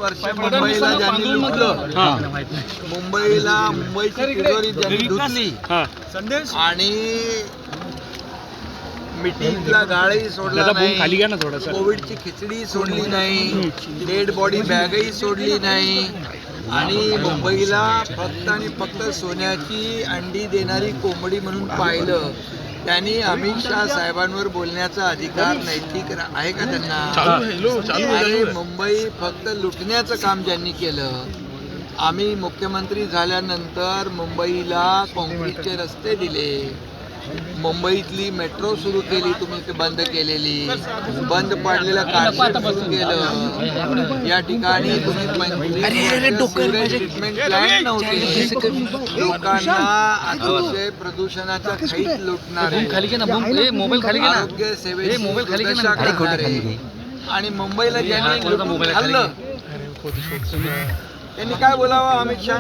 वर्ष मुंबईला ज्यांनी लुटलं, मुंबईची तिजोरी ज्यांनी धुतली आणि मिटिंगला गाळही सोडला नाही, कोविडची खिचडी सोडली नाही, डेड बॉडी बॅगही सोडली नाही आणि मुंबईला फक्त आणि फक्त सोन्याची अंडी देणारी कोंबडी म्हणून पाहिलं, त्यांनी अमित शहा साहेबांवर बोलण्याचा अधिकार नैतिक आहे का त्यांना? अरे मुंबई फक्त लुटण्याचं काम ज्यांनी केलं, आम्ही मुख्यमंत्री झाल्यानंतर मुंबईला काँक्रीटचे रस्ते दिले, मुंबईतली मेट्रो सुरू केली, तुम्ही ते बंद केलेली, बंद पाडलेलं कारशेड सुरू केलं, या ठिकाणी तुम्ही ट्रीटमेंट प्लॅन्ट नव्हते, लोकांना अतिशय प्रदूषणाच्या खाईत लुटणारे, आरोग्य सेवेची आणि मुंबईला ज्यांनी खाल्लं त्यांनी काय बोलावं अमित शहा?